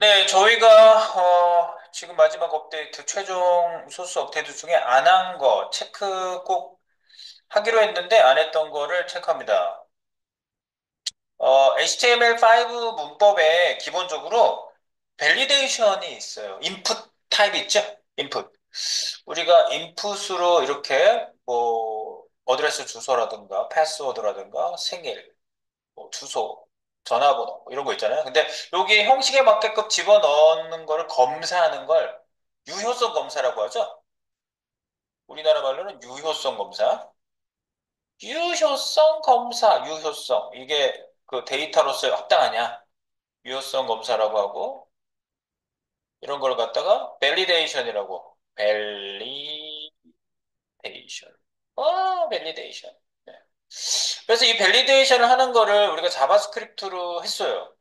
네, 저희가 지금 마지막 업데이트, 최종 소스 업데이트 중에 안 한 거 체크 꼭 하기로 했는데 안 했던 거를 체크합니다. HTML5 문법에 기본적으로 밸리데이션이 있어요. 인풋 타입 있죠? 인풋. 우리가 인풋으로 이렇게 뭐 어드레스 주소라든가 패스워드라든가 생일, 뭐 주소, 전화번호 뭐 이런 거 있잖아요. 근데 여기 형식에 맞게끔 집어넣는 거를 검사하는 걸 유효성 검사라고 하죠. 우리나라 말로는 유효성 검사. 유효성 검사, 유효성. 이게 그 데이터로서 합당하냐? 유효성 검사라고 하고 이런 걸 갖다가 밸리데이션이라고. 밸리데이션. 밸리데이션. 네. 그래서 이 밸리데이션을 하는 거를 우리가 자바스크립트로 했어요.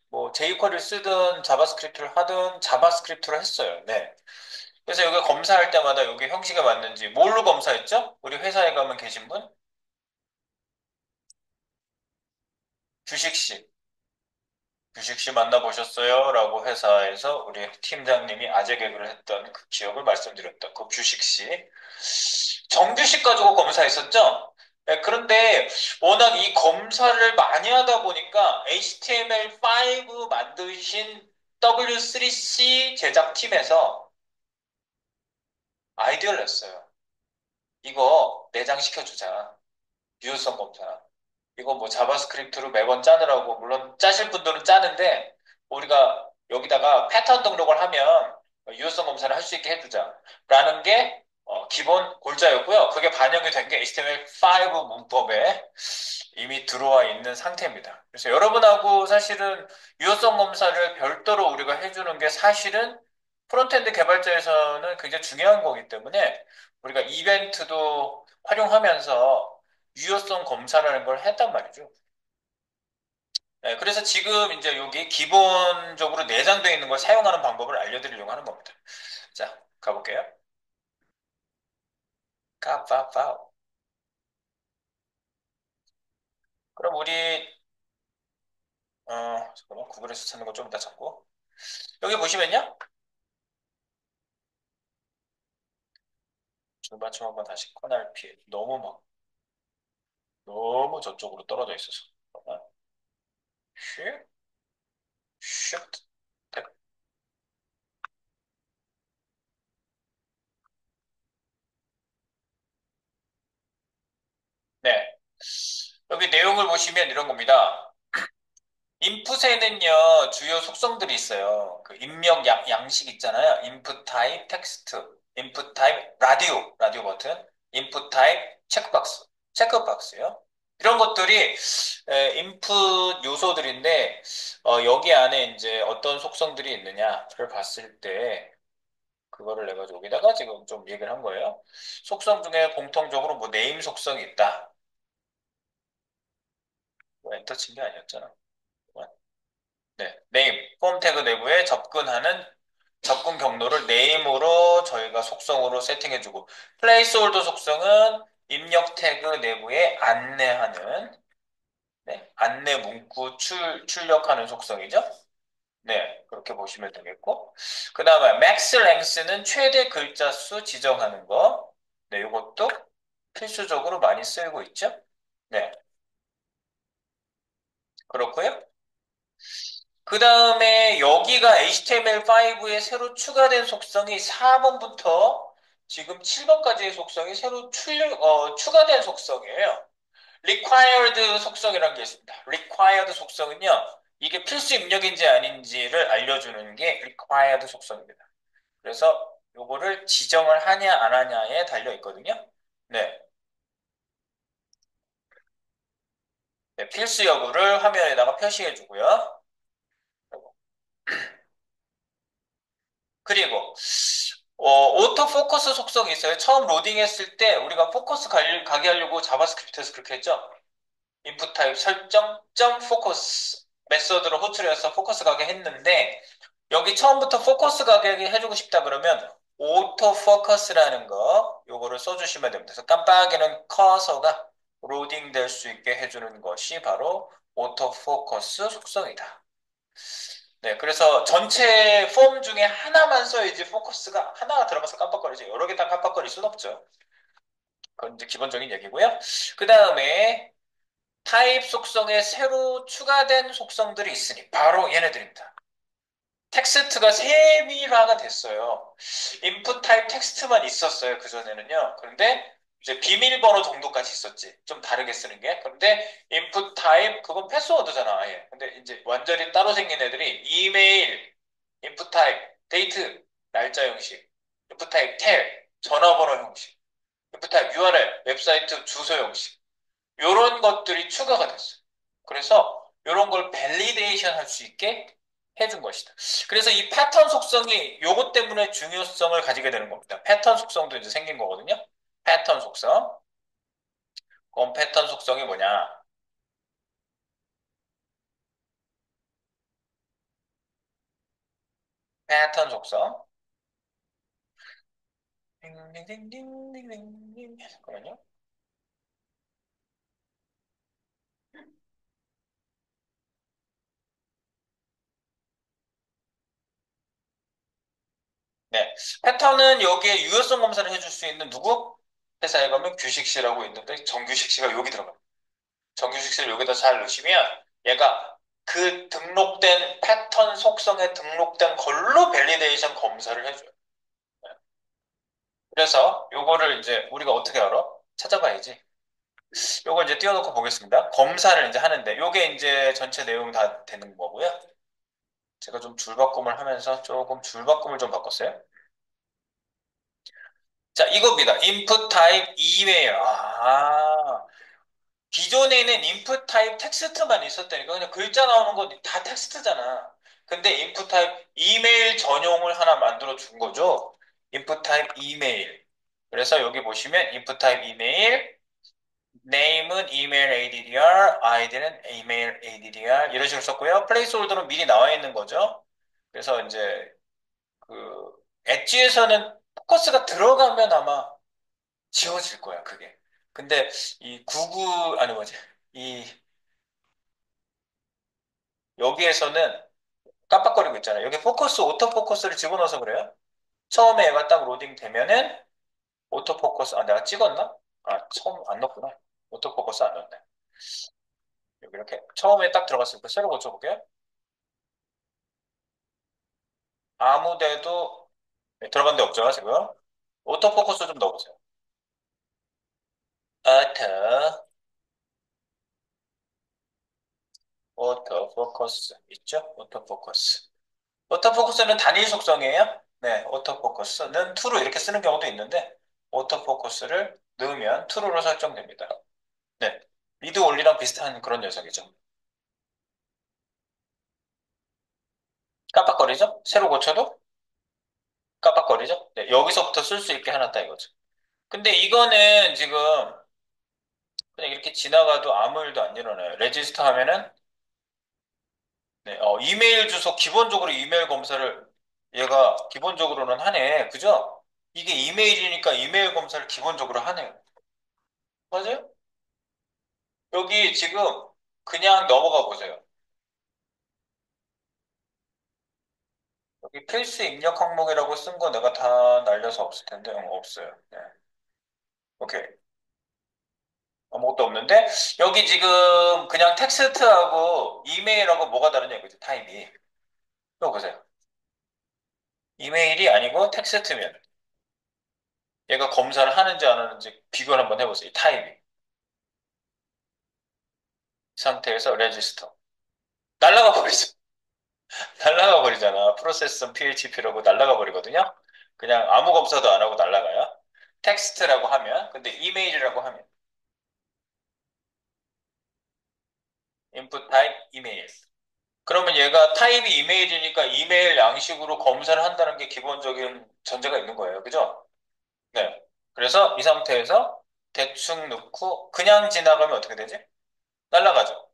뭐 jQuery를 쓰든 자바스크립트를 하든 자바스크립트로 했어요. 네. 그래서 여기 검사할 때마다 여기 형식에 맞는지 뭘로 검사했죠? 우리 회사에 가면 계신 분? 규식씨. 규식씨 만나보셨어요? 라고 회사에서 우리 팀장님이 아재 개그를 했던 그 기억을 말씀드렸던 그 규식씨. 정규식 가지고 검사했었죠? 네, 그런데 워낙 이 검사를 많이 하다 보니까 HTML5 만드신 W3C 제작팀에서 아이디어를 냈어요. 이거 내장시켜주자. 유효성 검사. 이거 뭐 자바스크립트로 매번 짜느라고, 물론 짜실 분들은 짜는데, 우리가 여기다가 패턴 등록을 하면 유효성 검사를 할 수 있게 해주자. 라는 게 기본 골자였고요. 그게 반영이 된 게 HTML5 문법에 이미 들어와 있는 상태입니다. 그래서 여러분하고 사실은 유효성 검사를 별도로 우리가 해주는 게 사실은 프론트엔드 개발자에서는 굉장히 중요한 거기 때문에 우리가 이벤트도 활용하면서 유효성 검사라는 걸 했단 말이죠. 네, 그래서 지금 이제 여기 기본적으로 내장되어 있는 걸 사용하는 방법을 알려드리려고 하는 겁니다. 자, 가볼게요. 가파파우. 그럼 우리 잠깐만 구글에서 찾는 거 좀 이따 찾고 여기 보시면요. 줄맞춤 한번 다시 커널 피해. 너무 저쪽으로 떨어져 있어서. 잠깐만. 쉬, 쉬프트. 네. 여기 내용을 보시면 이런 겁니다. 인풋에는요, 주요 속성들이 있어요. 그 입력 양식 있잖아요. 인풋 타입 텍스트, 인풋 타입 라디오 버튼, 인풋 타입 체크박스요. 이런 것들이 인풋 요소들인데, 여기 안에 이제 어떤 속성들이 있느냐를 봤을 때, 그거를 내가 여기다가 지금 좀 얘기를 한 거예요. 속성 중에 공통적으로 뭐 네임 속성이 있다. 뭐 엔터 친 게 아니었잖아. 네, 네임, 폼 태그 내부에 접근 경로를 네임으로 저희가 속성으로 세팅해주고, 플레이스홀더 속성은 입력 태그 내부에 안내하는, 네, 안내 문구 출력하는 속성이죠. 네, 그렇게 보시면 되겠고. 그 다음에 맥스 랭스는 최대 글자 수 지정하는 거. 네, 이것도 필수적으로 많이 쓰이고 있죠. 네, 그렇고요. 그 다음에 여기가 HTML5에 새로 추가된 속성이 4번부터 지금 7번까지의 속성이 새로 추가된 속성이에요. required 속성이라는 게 있습니다. required 속성은요, 이게 필수 입력인지 아닌지를 알려주는 게 required 속성입니다. 그래서 요거를 지정을 하냐 안 하냐에 달려 있거든요. 네, 네, 필수 여부를 화면에다가 표시해 주고요. 그리고 오토 포커스 속성이 있어요. 처음 로딩했을 때 우리가 포커스 가게 하려고 자바스크립트에서 그렇게 했죠. 인풋 타입 설정 점 포커스 메서드로 호출해서 포커스 가게 했는데 여기 처음부터 포커스 가게 해주고 싶다 그러면 오토 포커스라는 거 요거를 써주시면 됩니다. 그래서 깜빡이는 커서가 로딩 될 수 있게 해주는 것이 바로 오토 포커스 속성이다. 네, 그래서 전체 폼 중에 하나만 써야지 포커스가 하나가 들어가서 깜빡거리지. 여러 개 다 깜빡거릴 순 없죠. 그건 이제 기본적인 얘기고요. 그 다음에 타입 속성에 새로 추가된 속성들이 있으니 바로 얘네들입니다. 텍스트가 세밀화가 됐어요. 인풋 타입 텍스트만 있었어요. 그전에는요. 그런데 이제 비밀번호 정도까지 있었지. 좀 다르게 쓰는 게. 그런데 인풋 타입, 그건 패스워드잖아, 아예. 근데 이제 완전히 따로 생긴 애들이 이메일, 인풋 타입, 데이트, 날짜 형식, 인풋 타입 텔, 전화번호 형식, 인풋 타입 URL, 웹사이트 주소 형식. 요런 것들이 추가가 됐어요. 그래서 요런 걸 밸리데이션 할 수 있게 해준 것이다. 그래서 이 패턴 속성이 요것 때문에 중요성을 가지게 되는 겁니다. 패턴 속성도 이제 생긴 거거든요. 패턴 속성. 그럼 패턴 속성이 뭐냐? 패턴 속성. 딩딩딩딩딩딩딩. 잠깐만요. 네. 패턴은 여기에 유효성 검사를 해줄 수 있는 누구? 회사에 가면 규식씨라고 있는데 정규식씨가 여기 들어가요. 정규식을 여기다 잘 넣으시면 얘가 그 등록된 패턴 속성에 등록된 걸로 밸리데이션 검사를 해줘요. 그래서 요거를 이제 우리가 어떻게 알아? 찾아봐야지. 요거 이제 띄워놓고 보겠습니다. 검사를 이제 하는데 요게 이제 전체 내용 다 되는 거고요. 제가 좀 줄바꿈을 하면서 조금 줄바꿈을 좀 바꿨어요. 자, 이겁니다. input type 이메일. 기존에는 인풋 타입 텍스트만 있었다니까. 그냥 글자 나오는 거 다 텍스트잖아. 근데 인풋 타입 이메일 전용을 하나 만들어 준 거죠. 인풋 타입 이메일. 그래서 여기 보시면 인풋 타입 이메일, name은 이메일 ADDR, id는 이메일 ADDR 이런 식으로 썼고요. 플레이스홀더는 미리 나와 있는 거죠. 그래서 이제 그 엣지에서는 포커스가 들어가면 아마 지워질 거야, 그게. 근데 이 구글 아니 뭐지? 이 여기에서는 깜빡거리고 있잖아요. 여기 포커스, 오토 포커스를 집어넣어서 그래요. 처음에 얘가 딱 로딩 되면은 오토 포커스, 내가 찍었나? 처음 안 넣었구나. 오토 포커스 안 넣었네. 여기 이렇게 처음에 딱 들어갔을 때 새로 고쳐볼게요. 아무 데도 들어간 데 없죠, 지금. 오토 포커스 좀 넣어보세요. 오토, 오토 포커스 있죠? 오토 포커스. 오토 포커스는 단일 속성이에요. 네, 오토 포커스는 true로 이렇게 쓰는 경우도 있는데 오토 포커스를 넣으면 true로 설정됩니다. 네. 미드 올리랑 비슷한 그런 녀석이죠. 깜빡거리죠? 새로 고쳐도 깜빡거리죠? 네, 여기서부터 쓸 수 있게 해놨다 이거죠. 근데 이거는 지금 그냥 이렇게 지나가도 아무 일도 안 일어나요. 레지스터 하면은 네, 이메일 주소 기본적으로 이메일 검사를 얘가 기본적으로는 하네. 그죠? 이게 이메일이니까 이메일 검사를 기본적으로 하네요. 맞아요? 여기 지금 그냥 넘어가 보세요. 여기 필수 입력 항목이라고 쓴 거 내가 다 날려서 없을 텐데 없어요. 네. 오케이. 아무것도 없는데 여기 지금 그냥 텍스트하고 이메일하고 뭐가 다르냐 이거지 타입이. 이거 보세요. 이메일이 아니고 텍스트면 얘가 검사를 하는지 안 하는지 비교를 한번 해보세요. 이 타입이. 이 상태에서 레지스터. 날라가 버리죠. 날라가 버리잖아. 프로세스 PHP라고 날라가 버리거든요. 그냥 아무 검사도 안 하고 날라가요. 텍스트라고 하면 근데 이메일이라고 하면 인풋 타입 이메일. 그러면 얘가 타입이 이메일이니까 이메일 양식으로 검사를 한다는 게 기본적인 전제가 있는 거예요. 그죠? 네. 그래서 이 상태에서 대충 넣고 그냥 지나가면 어떻게 되지? 날라가죠.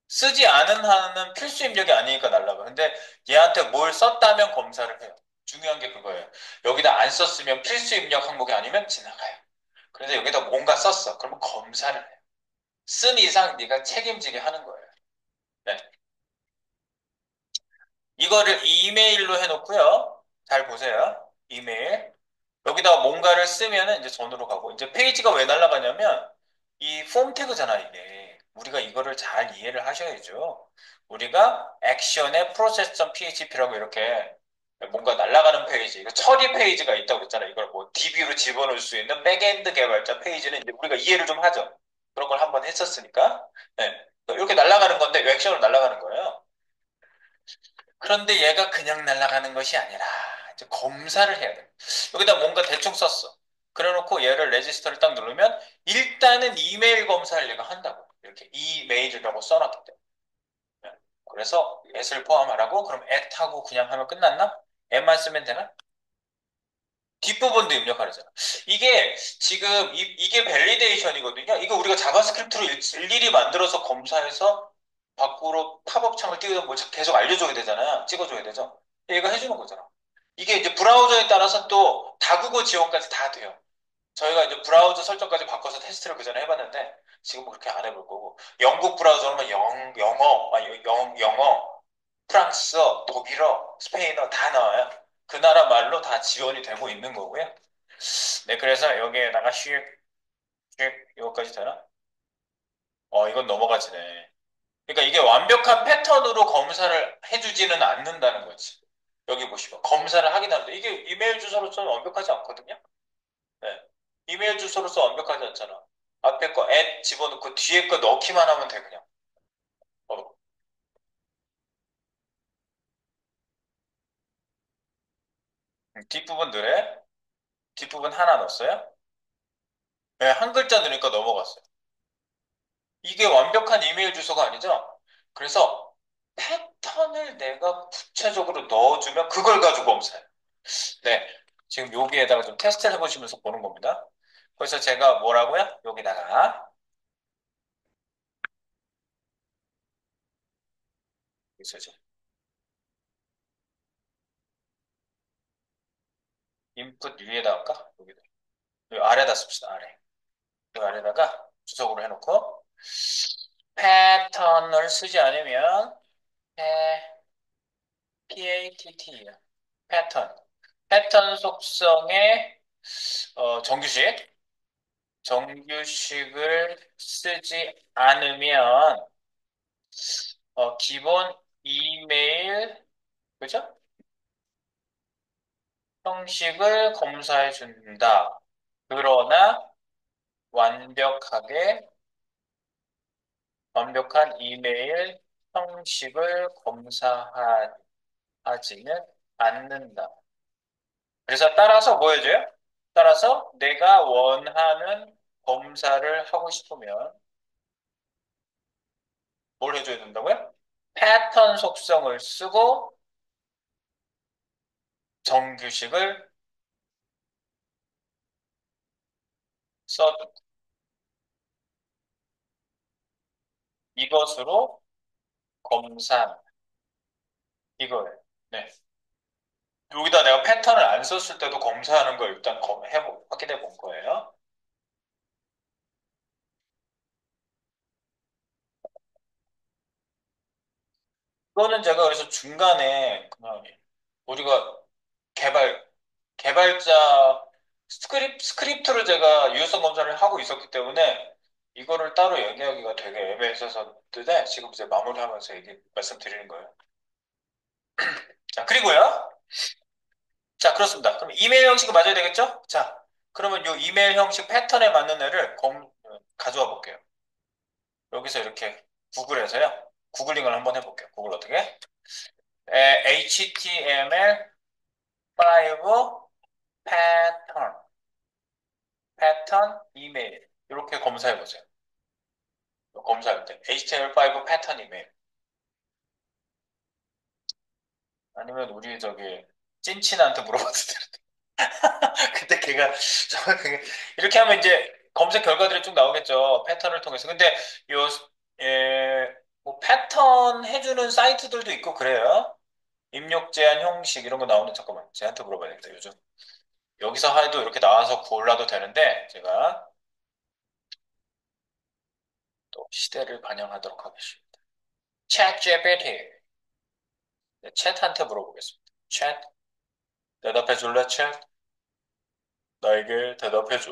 쓰지 않은 한은 필수 입력이 아니니까 날라가. 근데 얘한테 뭘 썼다면 검사를 해요. 중요한 게 그거예요. 여기다 안 썼으면 필수 입력 항목이 아니면 지나가요. 그래서 여기다 뭔가 썼어. 그러면 검사를 해요. 쓴 이상 네가 책임지게 하는 거예요. 네. 이거를 이메일로 해놓고요. 잘 보세요. 이메일. 여기다가 뭔가를 쓰면은 이제 전으로 가고, 이제 페이지가 왜 날아가냐면, 이 폼 태그잖아, 이게. 우리가 이거를 잘 이해를 하셔야죠. 우리가 액션의 process.php라고 이렇게 뭔가 날아가는 페이지, 이거 처리 페이지가 있다고 그랬잖아. 이걸 뭐 DB로 집어넣을 수 있는 백엔드 개발자 페이지는 이제 우리가 이해를 좀 하죠. 그런 걸 한번 했었으니까. 네. 이렇게 날아가는 건데, 액션으로 날아가는 거예요. 그런데 얘가 그냥 날아가는 것이 아니라 이제 검사를 해야 돼. 여기다 뭔가 대충 썼어. 그래놓고 얘를 레지스터를 딱 누르면 일단은 이메일 검사를 얘가 한다고. 이렇게 이메일이라고 써놨기 때문에. 그래서 at을 포함하라고 그럼 at하고 그냥 하면 끝났나? at만 쓰면 되나? 뒷부분도 입력하려잖아. 이게 지금 이게 밸리데이션이거든요. 이거 우리가 자바스크립트로 일일이 만들어서 검사해서 밖으로 팝업 창을 띄우뭐 계속 알려줘야 되잖아요. 찍어줘야 되죠. 얘가 해주는 거잖아. 이게 이제 브라우저에 따라서 또 다국어 지원까지 다 돼요. 저희가 이제 브라우저 설정까지 바꿔서 테스트를 그 전에 해봤는데 지금은 그렇게 안 해볼 거고 영국 브라우저로만 영어, 영어, 프랑스어, 독일어, 스페인어 다 나와요. 그 나라 말로 다 지원이 되고 있는 거고요. 네, 그래서 여기에다가 이거까지 되나? 이건 넘어가지네. 그러니까 이게 완벽한 패턴으로 검사를 해주지는 않는다는 거지. 여기 보시면 검사를 하긴 하는데 이게 이메일 주소로서는 완벽하지 않거든요. 네. 이메일 주소로서 완벽하지 않잖아. 앞에 거 집어넣고 뒤에 거 넣기만 하면 돼 그냥. 어, 뒷부분 넣래? 뒷부분 하나 넣었어요? 네, 한 글자 넣으니까 넘어갔어요. 이게 완벽한 이메일 주소가 아니죠? 그래서 패턴을 내가 구체적으로 넣어주면 그걸 가지고 검사해요. 네. 지금 여기에다가 좀 테스트를 해보시면서 보는 겁니다. 그래서 제가 뭐라고요? 여기다가, 있어죠. 인풋 위에다 할까? 여기다. 여기 아래다 씁시다, 아래. 여기 아래다가 주석으로 해놓고, 패턴을 쓰지 않으면, PATT, 패턴. 패턴 속성의 정규식. 정규식을 쓰지 않으면 기본 이메일 그죠? 형식을 검사해 준다. 그러나 완벽하게 완벽한 이메일 형식을 검사하지는 않는다. 그래서 따라서 뭐 해줘요? 따라서 내가 원하는 검사를 하고 싶으면 뭘 해줘야 된다고요? 패턴 속성을 쓰고 정규식을 써 이것으로 검사 이거예요. 네. 여기다 내가 패턴을 안 썼을 때도 검사하는 걸 일단 확인해 본 거예요. 이거는 제가 그래서 중간에 그냥 우리가 개발, 개발자 스크립트를 제가 유효성 검사를 하고 있었기 때문에 이거를 따로 얘기하기가 되게 애매했었는데 지금 이제 마무리하면서 말씀드리는 거예요. 자, 그리고요. 자, 그렇습니다. 그럼 이메일 형식이 맞아야 되겠죠? 자, 그러면 이 이메일 형식 패턴에 맞는 애를 가져와 볼게요. 여기서 이렇게 구글에서요. 구글링을 한번 해볼게요. 구글 어떻게? HTML5 패턴 이메일 이렇게 검사해 보세요. 검사할 때 HTML5 패턴 이메일 아니면 우리 저기 찐친한테 물어봐도 되는데 근데 걔가 이렇게 하면 이제 검색 결과들이 쭉 나오겠죠. 패턴을 통해서. 근데 요 뭐 패턴 해주는 사이트들도 있고 그래요. 입력 제한 형식 이런 거 나오는 잠깐만 쟤한테 물어봐야겠다 요즘 여기서 해도 이렇게 나와서 골라도 되는데 제가 또 시대를 반영하도록 하겠습니다. 챗 GPT 챗한테 물어보겠습니다. 챗, 대답해 줄래, 챗? 나에게 대답해 줘.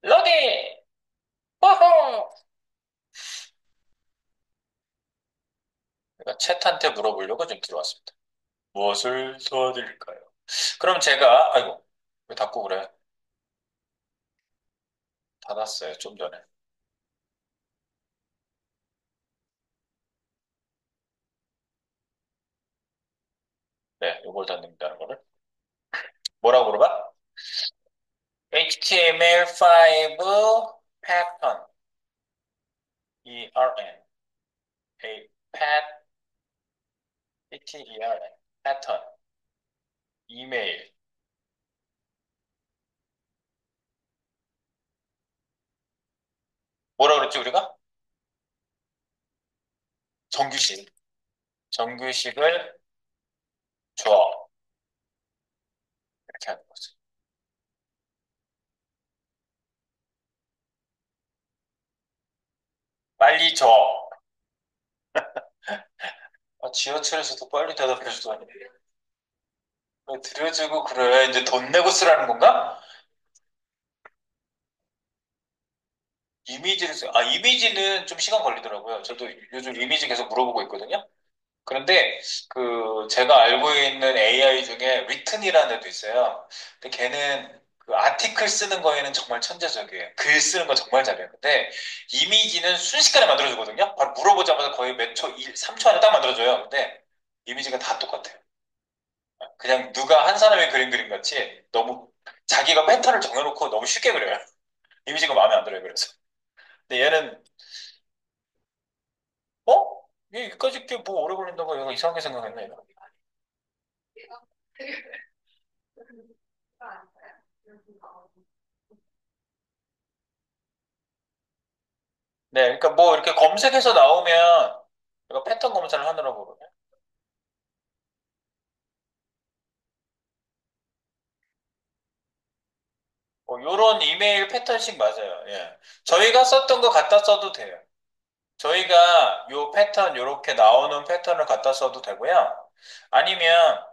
로딩! 호호! 제가 챗한테 물어보려고 지금 들어왔습니다. 무엇을 도와드릴까요? 그럼 제가, 아이고, 왜 닫고 그래? 닫았어요, 좀 전에. 네, 이걸 닫는다는 거를. 뭐라고 물어봐? HTML5 pattern, ERN, a pat, PTERN, pattern, 이메일. 뭐라 그랬지, 우리가? 정규식. 정규식을 줘. 이렇게 하는 거지. 빨리 줘. 아, 지하철에서도 빨리 대답해 주다니. 왜 들여주고 그래. 이제 돈 내고 쓰라는 건가? 이미지는 좀 시간 걸리더라고요. 저도 요즘 이미지 계속 물어보고 있거든요. 그런데 제가 알고 있는 AI 중에 리튼이라는 애도 있어요. 근데 걔는 그 아티클 쓰는 거에는 정말 천재적이에요. 글 쓰는 거 정말 잘해요. 근데 이미지는 순식간에 만들어주거든요. 바로 물어보자마자 거의 몇 초, 3초 안에 딱 만들어줘요. 근데 이미지가 다 똑같아요. 그냥 누가 한 사람이 그린 그림 같이 너무 자기가 패턴을 정해놓고 너무 쉽게 그려요. 이미지가 마음에 안 들어요. 그래서. 근데 얘는 어? 얘 여기까지 게 뭐 오래 걸린다고 얘가 이상하게 생각했네. 네, 그러니까 뭐 이렇게 검색해서 나오면 내가 패턴 검사를 하느라고 그러네. 요런 이메일 패턴식 맞아요. 예. 저희가 썼던 거 갖다 써도 돼요. 저희가 요 패턴, 요렇게 나오는 패턴을 갖다 써도 되고요. 아니면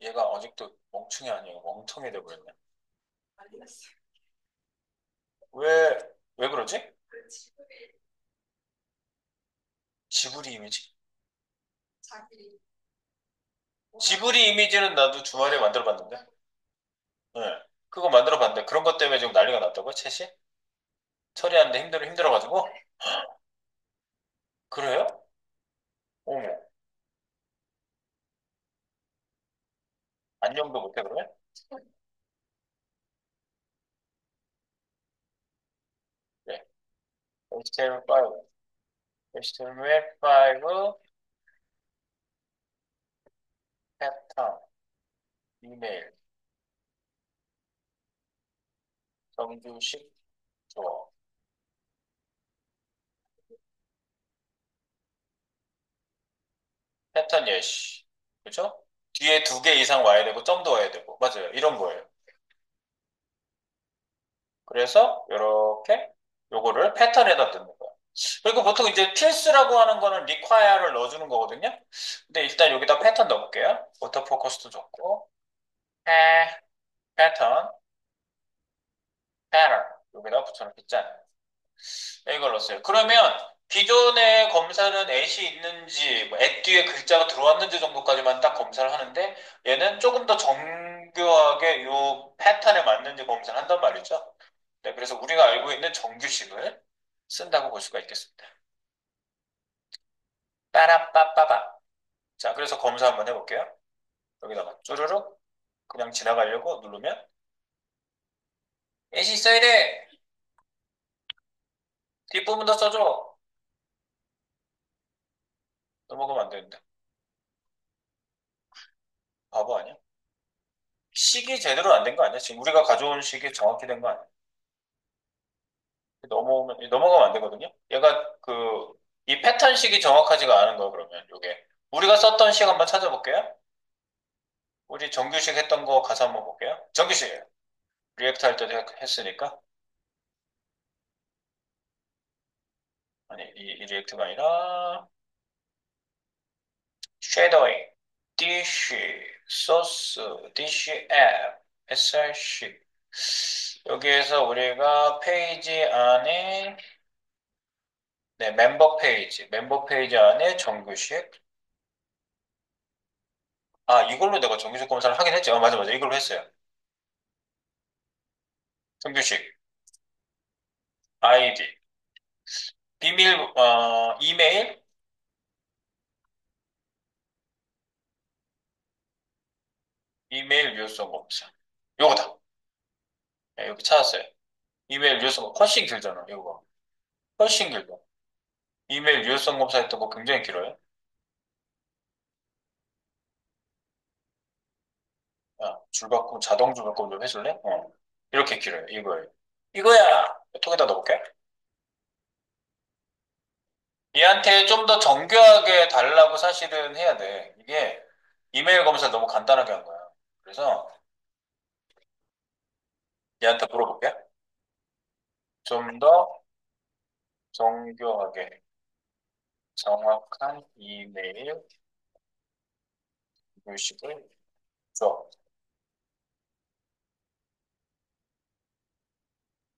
얘가 아직도 멍충이 아니에요. 멍청이 돼버렸네. 왜, 왜 그러지? 지브리 이미지? 지브리 이미지는 나도 주말에 만들어 봤는데. 네. 그거 만들어 봤는데 그런 것 때문에 지금 난리가 났다고요? 챗이? 처리하는데 힘들어가지고? 그래요? 어머. 안녕도 못해, 그러면? 네. HTML5. HTML5 패턴, 이메일, 정규식, 주어. 패턴 예시. 그죠? 뒤에 두 개 이상 와야 되고, 점도 와야 되고. 맞아요. 이런 거예요. 그래서, 이렇게, 요거를 패턴에다 넣는 거예요. 그리고 보통 이제 필수라고 하는 거는 require를 넣어주는 거거든요. 근데 일단 여기다 패턴 넣어볼게요. 오토 포커스도 좋고, 패, 패턴, 패턴. 여기다 붙여놓겠잖아요. 네, 이걸 넣었어요. 그러면 기존의 검사는 at이 있는지, 뭐 at 뒤에 글자가 들어왔는지 정도까지만 딱 검사를 하는데 얘는 조금 더 정교하게 요 패턴에 맞는지 검사를 한단 말이죠. 네, 그래서 우리가 알고 있는 정규식을 쓴다고 볼 수가 있겠습니다. 빠라빠빠바. 자, 그래서 검사 한번 해볼게요. 여기다가 쭈르륵 그냥 지나가려고 누르면 at이 있어야 돼. 뒷부분 더 써줘. 넘어가면 안 되는데. 바보 아니야? 식이 제대로 안 된 거 아니야? 지금 우리가 가져온 식이 정확히 된 거 아니야? 넘어가면 안 되거든요. 얘가 이 패턴식이 정확하지가 않은 거예요, 그러면 요게. 우리가 썼던 식 한번 찾아볼게요. 우리 정규식 했던 거 가서 한번 볼게요. 정규식. 리액트 할 때도 했으니까. 아니, 이 리액트가 아니라, 쉐도잉, 디쉬, 소스, 디쉬 앱, src. 여기에서 우리가 페이지 안에, 네, 멤버 페이지 안에 정규식. 아, 이걸로 내가 정규식 검사를 하긴 했지. 맞아, 맞아. 이걸로 했어요. 정규식, 아이디, 비밀, 이메일, 이메일 유효성 검사. 요거다. 네, 여기 찾았어요. 이메일 유효성 훨씬 길잖아, 이거. 훨씬 길다. 이메일 유효성 검사했던 거 굉장히 길어요. 야, 줄바꿈, 자동 줄바꿈 좀 해줄래? 이렇게 길어요. 이거예요. 이거야! 통에다 넣어볼게. 얘한테 좀 더 정교하게 달라고 사실은 해야 돼. 이게 이메일 검사 너무 간단하게 한 거야. 그래서 얘한테 물어볼게. 좀 더 정교하게 정확한 이메일 유식을 줘.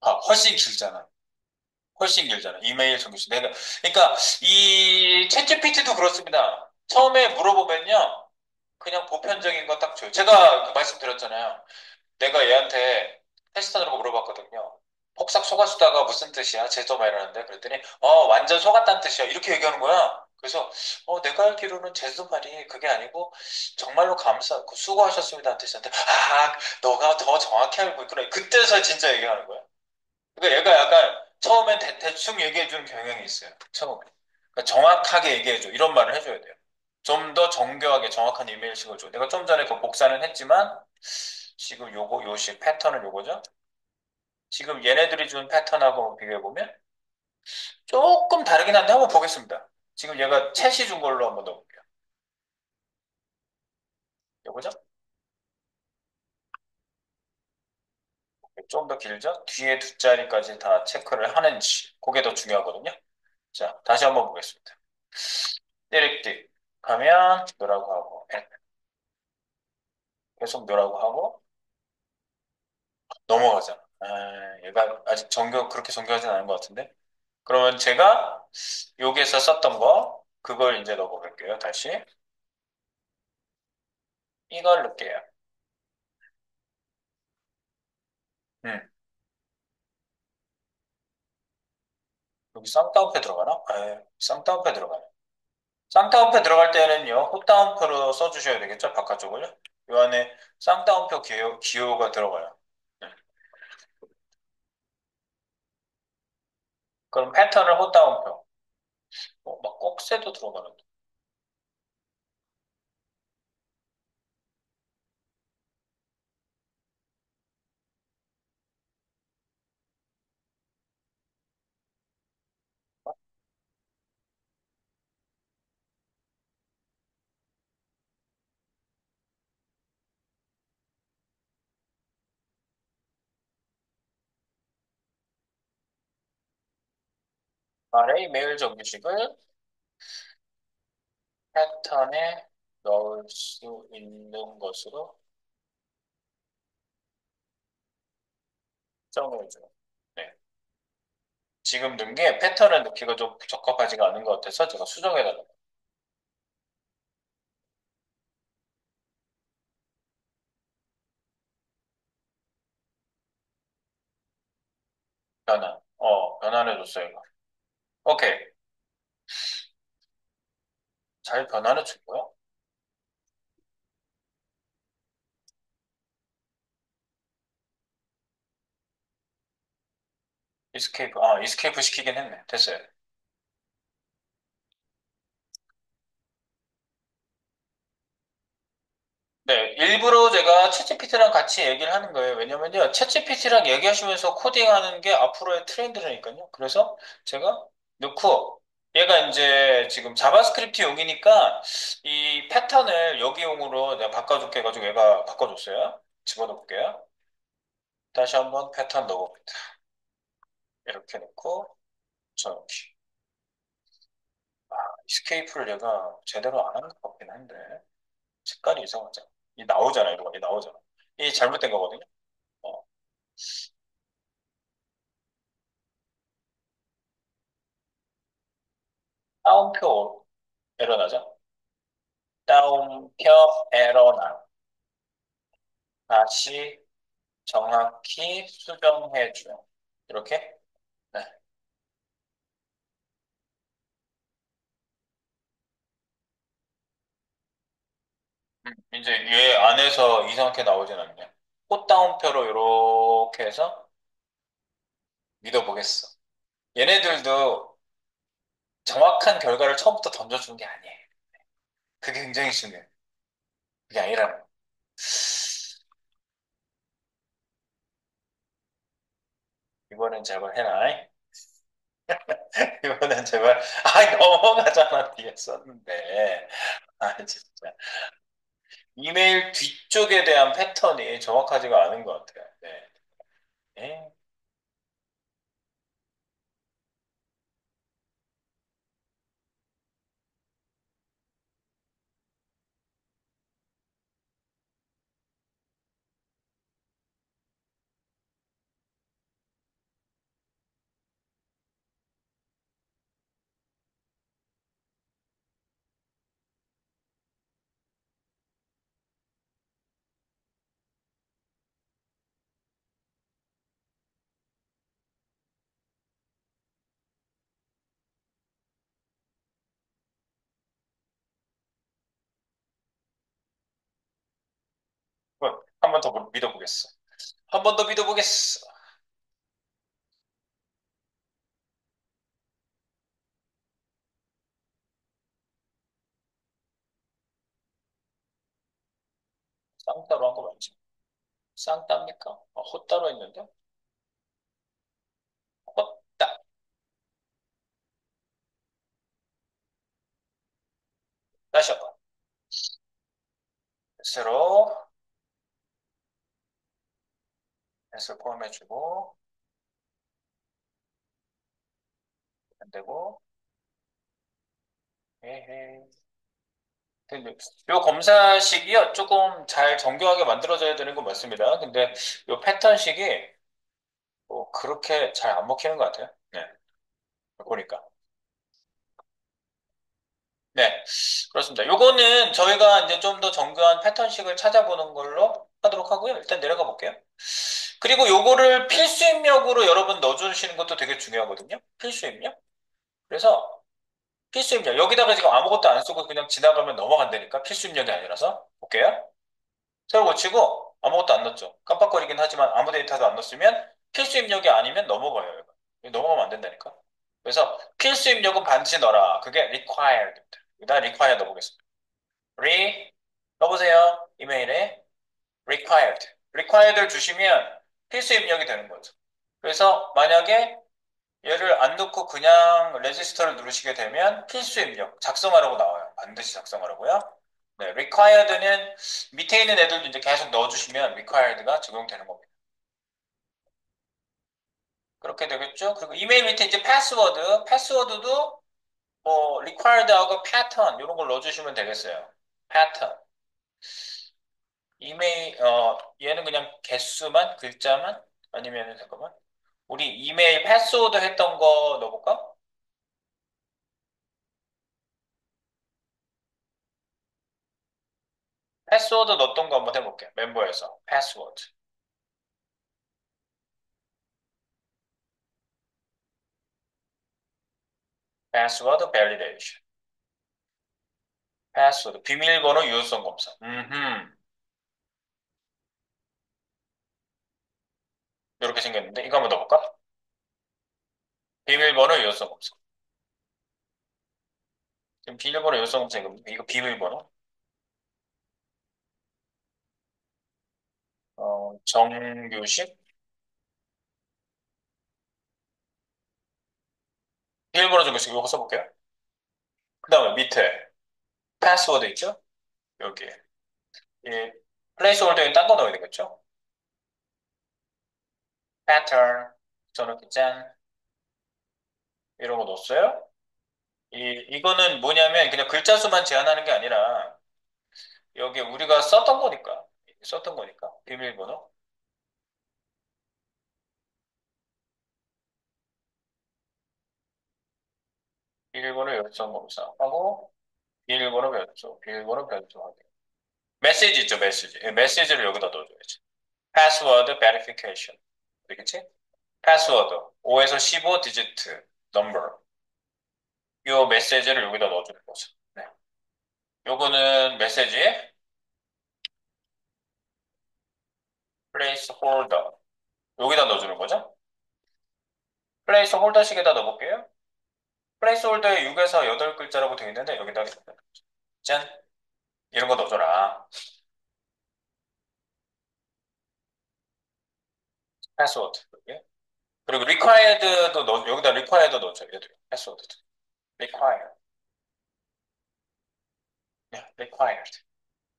아, 훨씬 길잖아. 훨씬 길잖아. 이메일 정규식. 그러니까 이 챗GPT도 그렇습니다. 처음에 물어보면요. 그냥 보편적인 거 딱 줘요. 제가 그 말씀드렸잖아요. 내가 얘한테 테스트하는 거 물어봤거든요. 폭삭 속았수다가 무슨 뜻이야? 제도 막 이러는데 그랬더니 완전 속았다는 뜻이야. 이렇게 얘기하는 거야. 그래서 내가 알기로는 제도 말이 그게 아니고 정말로 수고하셨습니다 는 뜻인데 너가 더 정확히 알고 있구나. 그때서 진짜 얘기하는 거야. 그러니까 얘가 약간 처음엔 대충 얘기해주는 경향이 있어요. 처음에. 그러니까 정확하게 얘기해줘. 이런 말을 해줘야 돼요. 좀 더 정교하게 정확한 이메일식을 줘. 내가 좀 전에 그 복사는 했지만 지금 요식 패턴은 요거죠. 지금 얘네들이 준 패턴하고 비교해보면 조금 다르긴 한데 한번 보겠습니다. 지금 얘가 챗이 준 걸로 한번 넣어볼게요. 요거죠? 좀 더 길죠? 뒤에 두 자리까지 다 체크를 하는지 그게 더 중요하거든요. 자, 다시 한번 보겠습니다. 디렉트 하면 넣으라고 하고 계속 넣으라고 하고 넘어가잖아. 얘가 아직 그렇게 정교하진 않은 것 같은데. 그러면 제가 여기에서 썼던 거 그걸 이제 넣어볼게요. 다시 이걸 넣을게요. 음, 여기 쌍따옴표 들어가나? 쌍따옴표 들어가네. 쌍따옴표 들어갈 때는요, 헛따옴표로 써주셔야 되겠죠? 바깥쪽을요? 이 안에 쌍따옴표 기호가 들어가요. 네. 그럼 패턴을 헛따옴표. 막 꼭새도 들어가는데. 아래 이메일 정규식을 패턴에 넣을 수 있는 것으로 정해줘요. 네. 지금 넣은 게 패턴을 넣기가 좀 적합하지가 않은 것 같아서 제가 수정해달라고. 변환해줬어요, 이거. 오케이. 잘 변환해주고요. 이스케이프 시키긴 했네. 됐어요. 네, 일부러 제가 챗GPT랑 같이 얘기를 하는 거예요. 왜냐면요, 챗GPT랑 얘기하시면서 코딩하는 게 앞으로의 트렌드라니까요. 그래서 제가 넣고, 얘가 이제 지금 자바스크립트 용이니까 이 패턴을 여기용으로 내가 바꿔줄게 해가지고 얘가 바꿔줬어요. 집어넣을게요. 다시 한번 패턴 넣어봅니다. 이렇게 넣고, 저렇게. 이스케이프를 얘가 제대로 안 한 것 같긴 한데. 색깔이 이상하잖아. 이 나오잖아, 이거. 이 나오잖아. 이 잘못된 거거든요. 어. 따옴표 에러 나죠? 따옴표 에러 나. 다시 정확히 수정해줘. 이렇게? 네. 이제 얘 안에서 이상하게 나오진 않네. 꽃다운표로 이렇게 해서 믿어보겠어. 얘네들도 정확한 결과를 처음부터 던져주는 게 아니에요. 그게 굉장히 중요해. 그게 아니라는 거. 이번엔 제발 해라. 이번엔 제발. 아, 넘어가잖아. 뒤에 썼는데. 아, 진짜. 이메일 뒤쪽에 대한 패턴이 정확하지가 않은 것 같아요. 네. 예. 한 번 더 믿어보겠어. 한 번 더 믿어보겠어. 쌍따로 한 거 맞지? 쌍따입니까? 호따로 했는데? 호따. 다시 한 번. S로, S로 포함해주고, 안 되고, 에헤이. 근데 요 검사식이요, 조금 잘 정교하게 만들어져야 되는 건 맞습니다. 근데 요 패턴식이 뭐 그렇게 잘 안 먹히는 것 같아요. 네, 보니까. 네, 그렇습니다. 요거는 저희가 이제 좀 더 정교한 패턴식을 찾아보는 걸로 하도록 하고요. 일단 내려가 볼게요. 그리고 요거를 필수 입력으로 여러분 넣어주시는 것도 되게 중요하거든요. 필수 입력. 그래서 필수 입력. 여기다가 지금 아무것도 안 쓰고 그냥 지나가면 넘어간다니까. 필수 입력이 아니라서. 볼게요. 새로 고치고 아무것도 안 넣었죠. 깜빡거리긴 하지만 아무 데이터도 안 넣었으면 필수 입력이 아니면 넘어가요. 이거 넘어가면 안 된다니까. 그래서 필수 입력은 반드시 넣어라. 그게 required. 여기다 required 넣어보겠습니다. 넣어보세요. 이메일에 required. required를 주시면 필수 입력이 되는 거죠. 그래서 만약에 얘를 안 넣고 그냥 레지스터를 누르시게 되면 필수 입력 작성하라고 나와요. 반드시 작성하라고요. 네, required는 밑에 있는 애들도 이제 계속 넣어주시면 required가 적용되는 겁니다. 그렇게 되겠죠? 그리고 이메일 밑에 이제 패스워드도 뭐 required하고 pattern 이런 걸 넣어주시면 되겠어요. pattern. 얘는 그냥 개수만 글자만 아니면 잠깐만 우리 이메일 패스워드 했던 거 넣어볼까? 패스워드 넣었던 거 한번 해볼게. 멤버에서 패스워드 밸리데이션. 패스워드 비밀번호 유효성 검사. 이렇게 생겼는데 이거 한번 넣어볼까? 비밀번호 유효성 검사. 지금 비밀번호 유효성 검사 이거 비밀번호. 정규식 비밀번호 정규식 이거 써볼게요. 그 다음에 밑에 패스워드 있죠? 여기에 이 플레이스홀더에 딴 거 넣어야 되겠죠? 패턴 저렇게 짠 이런 거 넣었어요. 이거는 뭐냐면 그냥 글자 수만 제한하는 게 아니라 여기 우리가 썼던 거니까 비밀번호. 비밀번호 열정 검사하고 비밀번호 변조, 비밀번호 변조하기. 메시지 있죠, 메시지. 이 메시지를 여기다 넣어줘야지. 패스워드 베리피케이션. 되겠지? 패스워드 5에서 15 디지트 넘버. 요 메시지를 여기다 넣어주는 거죠. 네. 요거는 메시지 플레이스 홀더 여기다 넣어주는 거죠. 플레이스 홀더식에다 넣어볼게요. 플레이스 홀더에 6에서 8글자라고 되어 있는데 여기다 짠 이런 거 넣어줘라. 패스워드 여기. 그리고 required도 여기다 required 넣어줘. 얘도 패스워드 required. 네, required.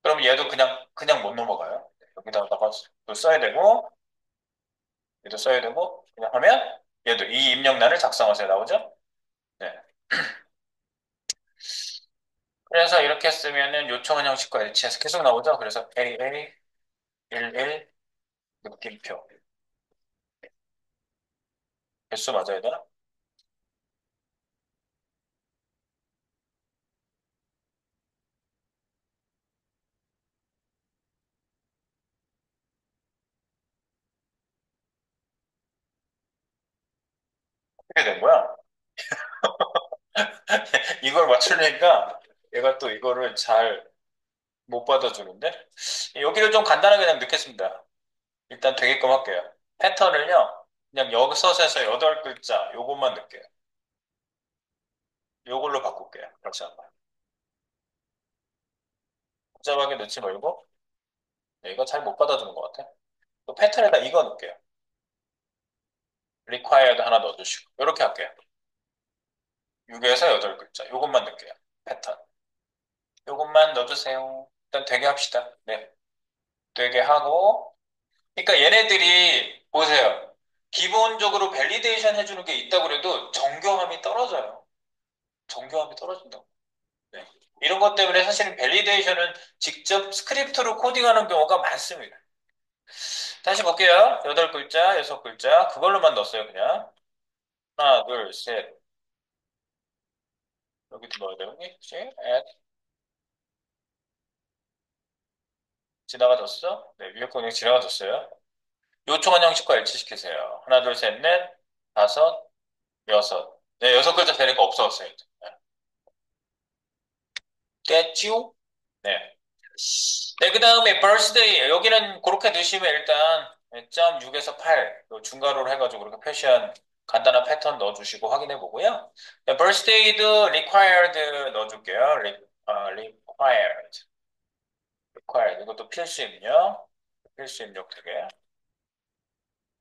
그럼 얘도 그냥 못 넘어가요. 여기다가 또 써야 되고 얘도 써야 되고 그냥 하면 얘도 이 입력란을 작성하세요 나오죠? 네. 그래서 이렇게 쓰면은 요청한 형식과 일치해서 계속 나오죠. 그래서 AA 11 느낌표 개수 맞아야 되나? 어떻게 된 거야? 이걸 맞추려니까 얘가 또 이거를 잘 못 받아주는데 여기를 좀 간단하게 그냥 넣겠습니다. 일단 되게끔 할게요. 패턴을요 그냥 여기서에서 8글자 요것만 넣을게요. 요걸로 바꿀게요. 그렇지 않아요. 복잡하게 넣지 말고 얘가 잘 못 받아주는 것 같아. 또 패턴에다 이거 넣을게요. required 하나 넣어주시고 이렇게 할게요. 6에서 8글자 요것만 넣을게요. 패턴 요것만 넣어주세요. 일단 되게 합시다. 네, 되게 하고 그러니까 얘네들이 보세요. 기본적으로 밸리데이션 해주는 게 있다고 그래도 정교함이 떨어져요. 정교함이 떨어진다고. 네. 이런 것 때문에 사실은 밸리데이션은 직접 스크립트로 코딩하는 경우가 많습니다. 다시 볼게요. 8글자, 6글자 그걸로만 넣었어요 그냥. 하나, 둘, 셋. 여기도 넣어야 되는 게 add 지나가졌어? 네, 위에 거 그냥 지나가졌어요. 요청한 형식과 일치시키세요. 하나, 둘, 셋, 넷, 다섯, 여섯. 네, 6글자 되니까 없어졌어요. 이제. 네. 됐지요? 네. 네, 그 다음에 birthday. 여기는 그렇게 넣으시면 일단 0.6에서 8 중괄호로 해가지고 그렇게 표시한 간단한 패턴 넣어주시고 확인해 보고요. 네, birthday도 required 넣어줄게요. required. required. 이것도 필수 입력. 필수 입력 되게.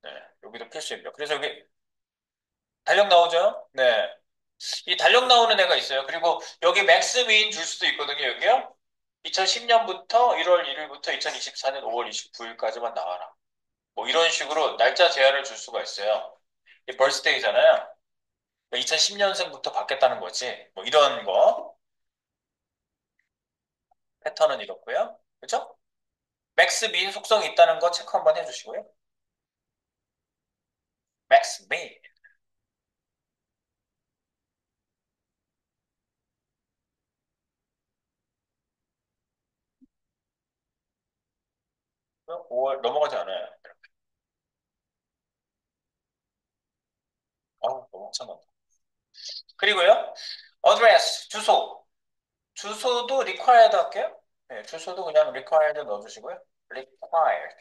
네, 여기도 필수 입력. 그래서 여기 달력 나오죠? 네. 이 달력 나오는 애가 있어요. 그리고 여기 맥스 미인 줄 수도 있거든요, 여기요. 2010년부터 1월 1일부터 2024년 5월 29일까지만 나와라. 뭐 이런 식으로 날짜 제한을 줄 수가 있어요. 이게 벌스데이잖아요. 2010년생부터 받겠다는 거지. 뭐 이런 거. 패턴은 이렇고요. 그죠? 맥스 민 속성이 있다는 거 체크 한번 해주시고요. 맥스 민. 5월 넘어가지 않아요. 아우, 너무 참다. 그리고요. 어드레스, 주소. 주소도 required 할게요. 네, 주소도 그냥 required 넣어주시고요. required.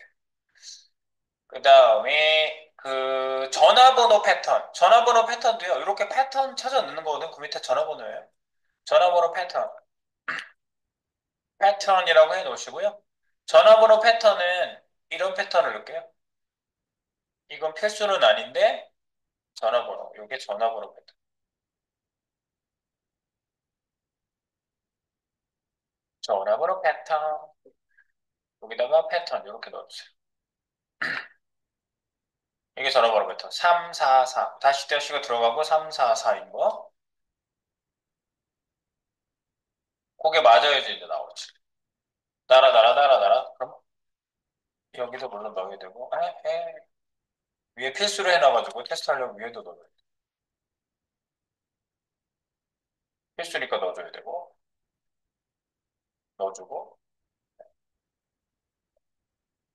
그 다음에 그 전화번호 패턴. 전화번호 패턴도요. 이렇게 패턴 찾아 넣는 거거든. 그 밑에 전화번호예요. 전화번호 패턴. 패턴이라고 해 놓으시고요. 전화번호 패턴은 이런 패턴을 넣을게요. 이건 필수는 아닌데 전화번호. 이게 전화번호 패턴. 전화번호 패턴. 여기다가 패턴 이렇게 넣어주세요. 이게 전화번호 패턴. 344. 다시 대시가 들어가고 344인 거. 그게 맞아야지 이제 나오지. 따라. 그럼 여기도 물론 넣어야 되고, 위에 필수로 해놔가지고 테스트하려면 위에도 넣어야 돼. 필수니까 넣어줘야 되고, 넣어주고.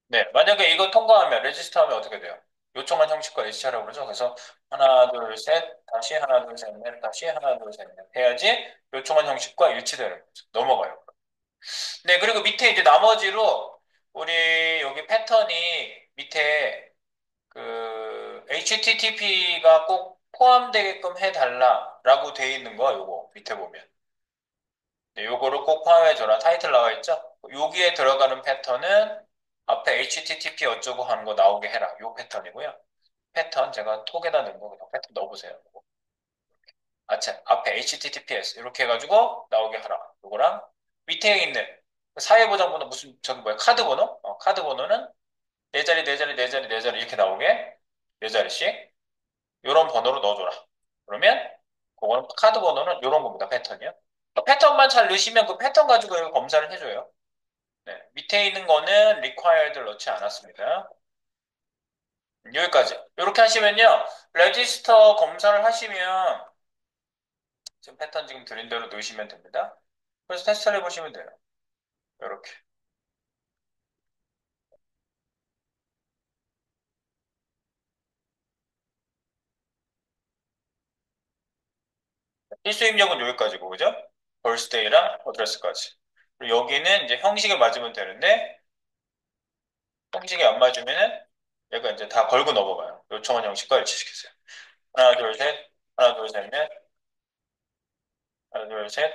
네, 만약에 이거 통과하면, 레지스터 하면 어떻게 돼요? 요청한 형식과 일치하라고 그러죠. 그래서 하나, 둘, 셋, 다시 하나, 둘, 셋, 넷, 다시 하나, 둘, 셋, 넷 해야지 요청한 형식과 일치되는 거죠. 넘어가요. 네, 그리고 밑에 이제 나머지로 우리 여기 패턴이 밑에 그 HTTP가 꼭 포함되게끔 해달라라고 돼 있는 거 요거 밑에 보면 네, 요거를 꼭 포함해줘라 타이틀 나와 있죠? 여기에 들어가는 패턴은 앞에 HTTP 어쩌고 하는 거 나오게 해라 요 패턴이고요. 패턴 제가 톡에다 넣은 거 그냥 패턴 넣어보세요. 아차 앞에 HTTPS 이렇게 해가지고 나오게 하라 요거랑 밑에 있는 사회보장번호 무슨 저기 뭐야 카드 번호? 카드 번호는 네 자리 네 자리 네 자리 네 자리 이렇게 나오게 네 자리씩 이런 번호로 넣어줘라. 그러면 그거는 카드 번호는 이런 겁니다. 패턴이요. 패턴만 잘 넣으시면 그 패턴 가지고 이거 검사를 해줘요. 네, 밑에 있는 거는 required를 넣지 않았습니다. 여기까지. 이렇게 하시면요. 레지스터 검사를 하시면 지금 패턴 지금 드린 대로 넣으시면 됩니다. 그래서 테스트를 해보시면 돼요. 이렇게. 필수 입력은 여기까지고, 그죠? birthday랑 어드레스까지. 그리고 여기는 이제 형식에 맞으면 되는데 형식이 안 맞으면은 얘가 이제 다 걸고 넘어가요. 요청한 형식과 일치시키세요. 하나, 둘, 셋. 하나, 둘, 셋, 넷. 하나, 둘, 셋.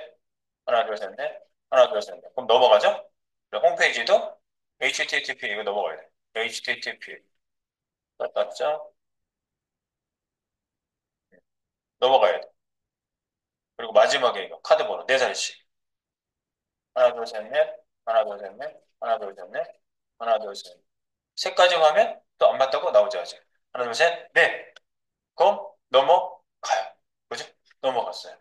하나, 둘, 셋, 넷. 하나, 둘, 셋, 넷. 그럼 넘어가죠? 그리고 홈페이지도 HTTP 이거 넘어가야 돼. HTTP. 맞죠? 넘어가야 돼. 그리고 마지막에 이거 카드 번호 네 자리씩. 하나, 둘, 셋, 넷. 하나, 둘, 셋, 넷. 하나, 둘, 셋, 넷. 하나, 둘, 셋. 세까지 가면 또 안 맞다고 나오지 아직. 하나, 둘, 셋, 넷. 그럼 넘어가요. 그죠? 넘어갔어요.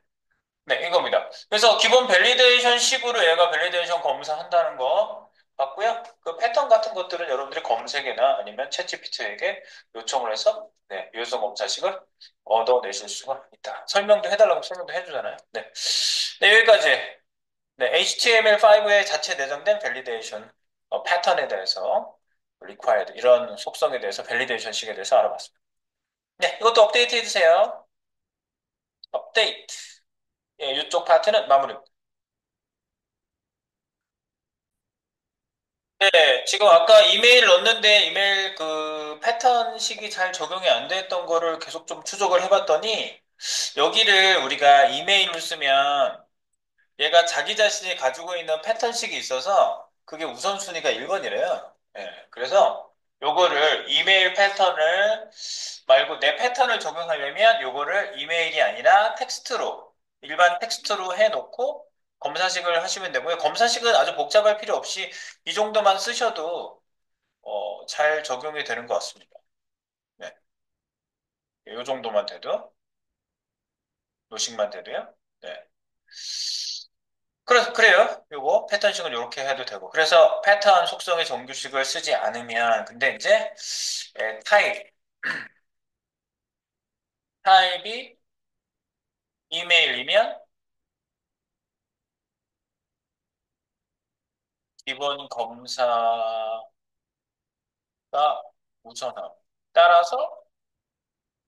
네, 이겁니다. 그래서 기본 밸리데이션 식으로 얘가 밸리데이션 검사한다는 거 봤고요. 그 패턴 같은 것들은 여러분들이 검색이나 아니면 챗GPT에게 요청을 해서 네, 유효성 검사식을 얻어내실 수가 있다. 설명도 해달라고 설명도 해주잖아요. 네, 네 여기까지 네, HTML5에 자체 내장된 밸리데이션 패턴에 대해서 required 이런 속성에 대해서 밸리데이션식에 대해서 알아봤습니다. 네, 이것도 업데이트 해주세요. 업데이트. 예, 이쪽 파트는 마무리입니다. 네, 지금 아까 이메일 넣었는데 이메일 그 패턴식이 잘 적용이 안 됐던 거를 계속 좀 추적을 해봤더니 여기를 우리가 이메일로 쓰면 얘가 자기 자신이 가지고 있는 패턴식이 있어서 그게 우선순위가 1번이래요. 그래서 요거를 이메일 패턴을 말고 내 패턴을 적용하려면 요거를 이메일이 아니라 텍스트로 일반 텍스트로 해놓고 검사식을 하시면 되고요. 검사식은 아주 복잡할 필요 없이 이 정도만 쓰셔도 잘 적용이 되는 것 같습니다. 네, 이 정도만 돼도 노식만 돼도요. 네. 그래요. 요거 패턴식은 이렇게 해도 되고. 그래서 패턴 속성의 정규식을 쓰지 않으면, 근데 이제, 타입이 이메일이면 기본 검사가 우선함. 따라서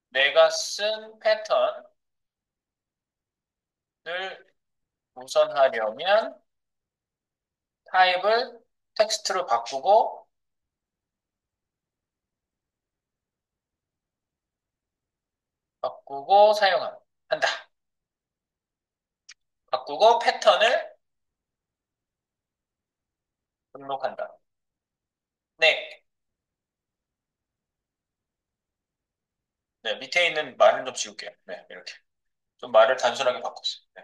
내가 쓴 패턴을 우선하려면 타입을 텍스트로 바꾸고 한다. 바꾸고 패턴을 등록한다. 네. 네, 밑에 있는 말은 좀 지울게요. 네, 이렇게. 좀 말을 단순하게 바꿨어요. 네.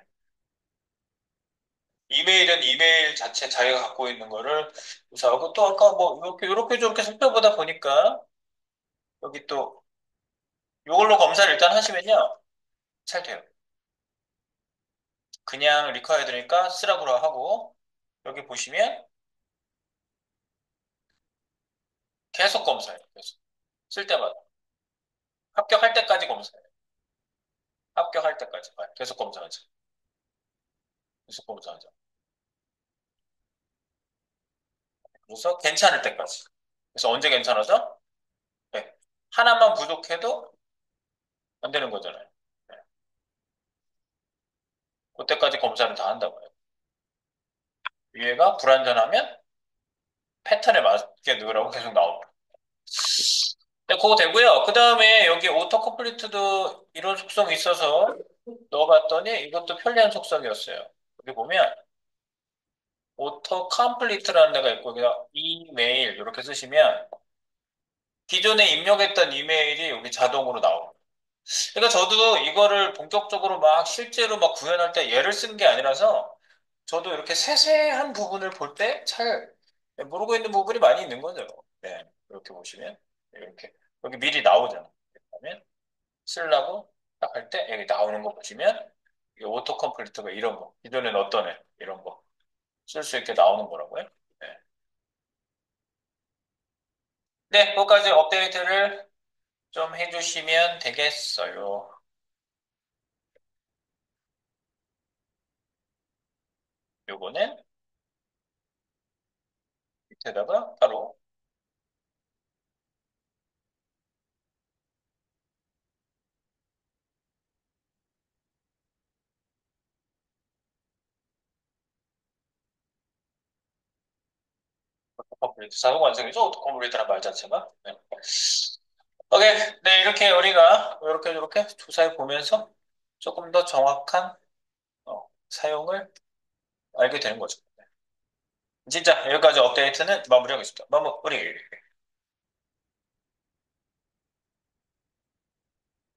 이메일은 이메일 자체 자기가 갖고 있는 거를 우사하고 또 아까 뭐 이렇게 저렇게 살펴보다 보니까 여기 또 이걸로 검사를 일단 하시면요. 잘 돼요. 그냥 required니까 쓰라고 하고, 여기 보시면 계속 검사해요. 계속. 쓸 때마다. 합격할 때까지 검사해요. 합격할 때까지. 계속 검사하죠. 계속 검사하죠. 그래서 괜찮을 때까지. 그래서 언제 괜찮아져? 네. 하나만 부족해도 안 되는 거잖아요. 네. 그때까지 검사를 다 한다고요. 위에가 불완전하면 패턴에 맞게 넣으라고 계속 나옵니다. 네, 그거 되고요. 그 다음에 여기 오토 컴플리트도 이런 속성이 있어서 넣어봤더니 이것도 편리한 속성이었어요. 여기 보면 오토 컴플리트라는 데가 있고 여기다 이메일 이렇게 쓰시면 기존에 입력했던 이메일이 여기 자동으로 나옵니다. 그러니까 저도 이거를 본격적으로 막 실제로 막 구현할 때 얘를 쓴 게 아니라서 저도 이렇게 세세한 부분을 볼 때 잘 모르고 있는 부분이 많이 있는 거죠. 네, 이렇게 보시면 이렇게 여기 미리 나오잖아요. 그러면 쓰려고 딱 할 때 여기 나오는 거 보시면 이게 오토 컴플리트가 이런 거 기존엔 어떤 애 이런 거 쓸 수 있게 나오는 거라고요. 네, 네, 그것까지 업데이트를 좀 해주시면 되겠어요. 요거는 밑에다가 따로 컴플리트 자동 완성이죠. 오토 컴플리트란 말 자체가. 네. 오케이. 네, 이렇게 우리가 이렇게 조사해 보면서 조금 더 정확한 사용을 알게 되는 거죠. 진짜 여기까지 업데이트는 마무리하겠습니다. 마무리.